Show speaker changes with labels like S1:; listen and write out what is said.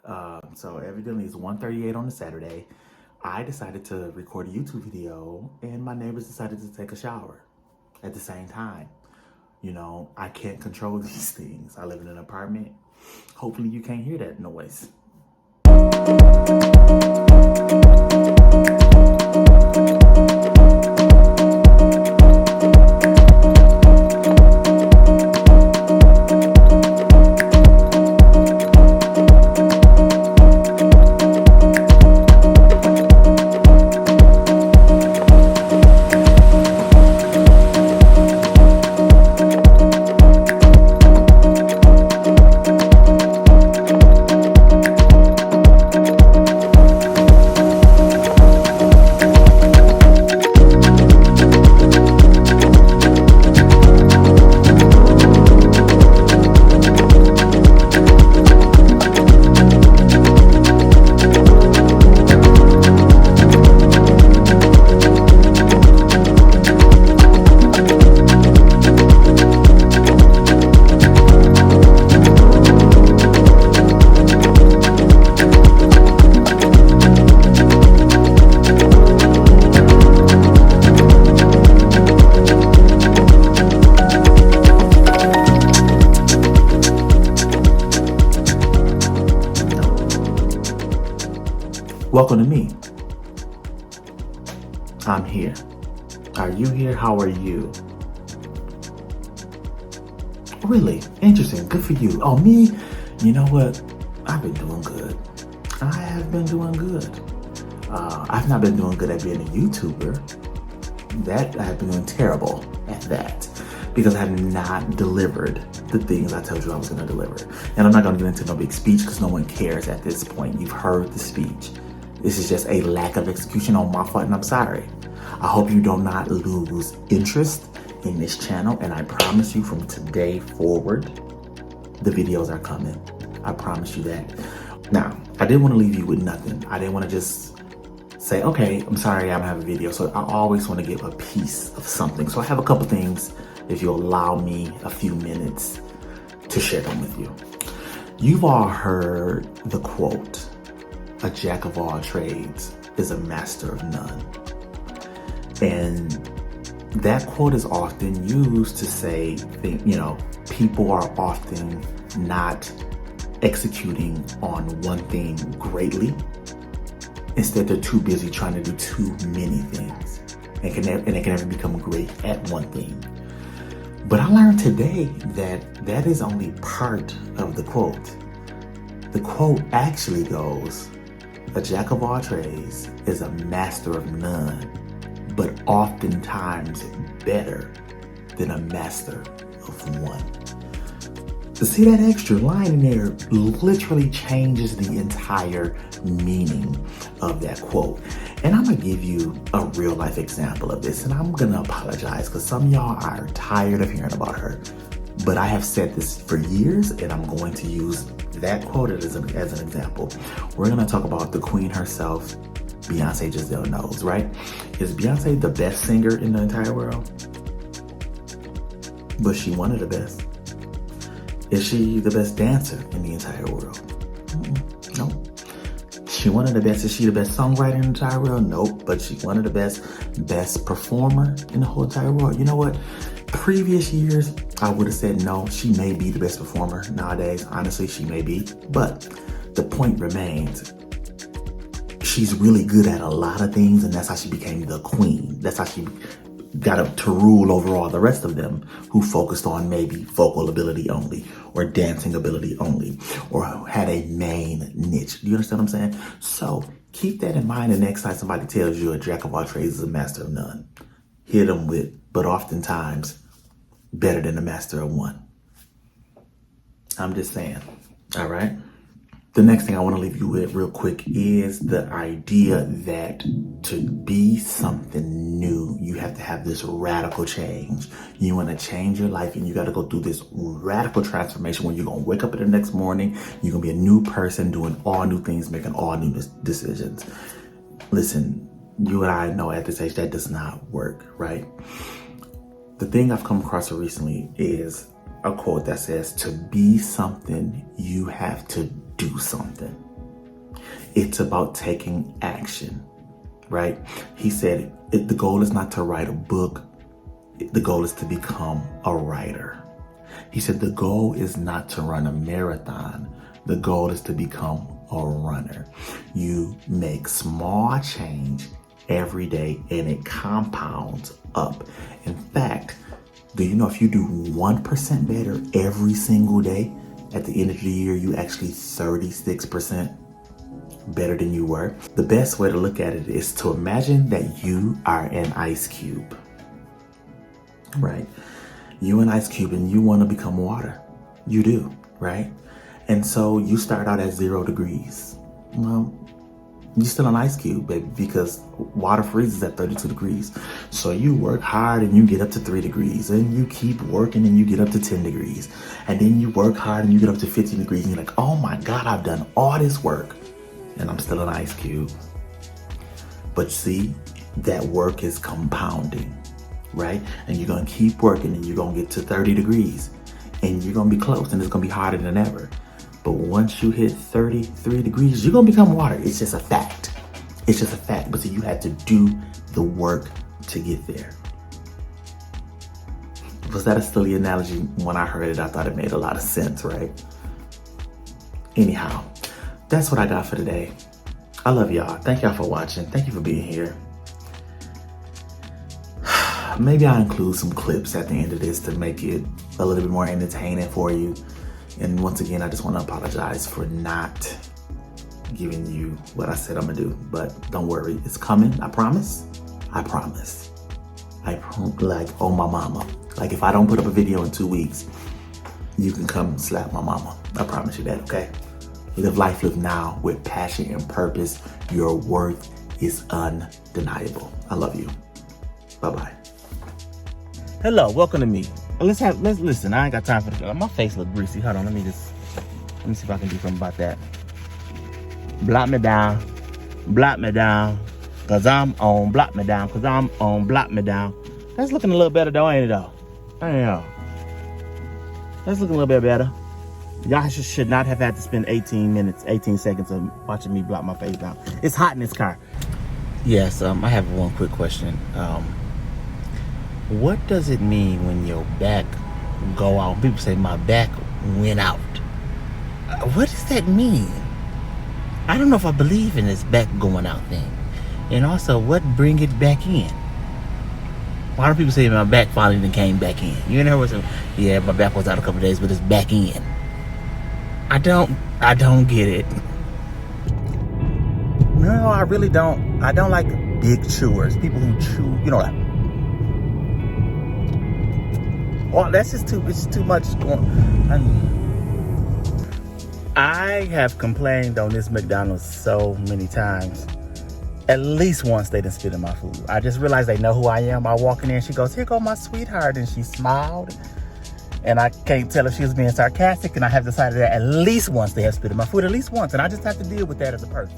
S1: So evidently it's 1:38 on a Saturday. I decided to record a YouTube video and my neighbors decided to take a shower at the same time. You know, I can't control these things. I live in an apartment. Hopefully you can't hear that noise. Welcome to me. I'm here. Are you here? How are you? Really? Interesting. Good for you. Oh, me? You know what? I've been doing good. I have been doing good. I've not been doing good at being a YouTuber. That I have been doing terrible at that because I have not delivered the things I told you I was going to deliver. And I'm not going to get into no big speech because no one cares at this point. You've heard the speech. This is just a lack of execution on my part, and I'm sorry. I hope you do not lose interest in this channel, and I promise you from today forward, the videos are coming. I promise you that. Now, I didn't want to leave you with nothing. I didn't want to just say, okay, I'm sorry, I don't have a video. So I always want to give a piece of something. So I have a couple things, if you'll allow me a few minutes to share them with you. You've all heard the quote, "A jack of all trades is a master of none." And that quote is often used to say, people are often not executing on one thing greatly. Instead, they're too busy trying to do too many things and they can never become great at one thing. But I learned today that that is only part of the quote. The quote actually goes, "A jack of all trades is a master of none, but oftentimes better than a master of one." To see that extra line in there literally changes the entire meaning of that quote. And I'm gonna give you a real life example of this, and I'm gonna apologize because some of y'all are tired of hearing about her. But I have said this for years, and I'm going to use that quote as an example. We're gonna talk about the queen herself, Beyonce Giselle Knowles, right? Is Beyonce the best singer in the entire world? Was she one of the best? Is she the best dancer in the entire world? No. She one of the best. Is she the best songwriter in the entire world? Nope. But she's one of the best performer in the whole entire world. You know what? Previous years, I would have said no. She may be the best performer nowadays. Honestly, she may be. But the point remains, she's really good at a lot of things, and that's how she became the queen. That's how she got up to rule over all the rest of them who focused on maybe vocal ability only or dancing ability only or had a main niche. Do you understand what I'm saying? So keep that in mind the next time somebody tells you a jack of all trades is a master of none. Hit them with, but oftentimes better than a master of one. I'm just saying. All right. The next thing I want to leave you with real quick is the idea that to be something new, you have to have this radical change. You want to change your life and you got to go through this radical transformation where you're going to wake up in the next morning. You're going to be a new person doing all new things, making all new decisions. Listen, you and I know at this age that does not work, right? The thing I've come across recently is a quote that says, to be something, you have to do something. It's about taking action, right? He said the goal is not to write a book. The goal is to become a writer. He said the goal is not to run a marathon. The goal is to become a runner. You make small change every day and it compounds up. In fact, do you know if you do 1% better every single day, at the end of the year, you actually 36% better than you were? The best way to look at it is to imagine that you are an ice cube, right? You an ice cube and you want to become water. You do, right? And so you start out at 0 degrees. Well, you're still an ice cube, baby, because water freezes at 32 degrees. So you work hard and you get up to 3 degrees, and you keep working and you get up to 10 degrees. And then you work hard and you get up to 15 degrees and you're like, oh my God, I've done all this work and I'm still an ice cube. But see, that work is compounding, right? And you're gonna keep working and you're gonna get to 30 degrees and you're gonna be close and it's gonna be harder than ever. But once you hit 33 degrees, you're gonna become water. It's just a fact. It's just a fact. But see, you had to do the work to get there. Was that a silly analogy? When I heard it, I thought it made a lot of sense, right? Anyhow, that's what I got for today. I love y'all. Thank y'all for watching. Thank you for being here. Maybe I'll include some clips at the end of this to make it a little bit more entertaining for you. And once again, I just want to apologize for not giving you what I said I'm gonna do. But don't worry, it's coming. I promise. I promise. Like, oh my mama. Like, if I don't put up a video in 2 weeks, you can come slap my mama. I promise you that, okay? Live life, live now with passion and purpose. Your worth is undeniable. I love you. Bye-bye. Hello, welcome to me. Let's listen. I ain't got time for this. My face look greasy. Hold on, let me see if I can do something about that. Block me down, cause I'm on. Block me down, cause I'm on. Block me down. That's looking a little better though, ain't it though? I know. That's looking a little bit better. Y'all should not have had to spend 18 seconds of watching me block my face down. It's hot in this car. Yes, I have one quick question. What does it mean when your back go out? People say my back went out. What does that mean? I don't know if I believe in this back going out thing. And also, what bring it back in? Why do people say my back finally then came back in? You know what? Yeah, my back was out a couple of days, but it's back in. I don't get it. No, I really don't. I don't like big chewers. People who chew, you know, like, well, that's just it's too much going on. I have complained on this McDonald's so many times. At least once they done spit in my food. I just realized they know who I am. I walk in there and she goes, "Here go my sweetheart," and she smiled. And I can't tell if she was being sarcastic, and I have decided that at least once they have spit in my food, at least once, and I just have to deal with that as a person.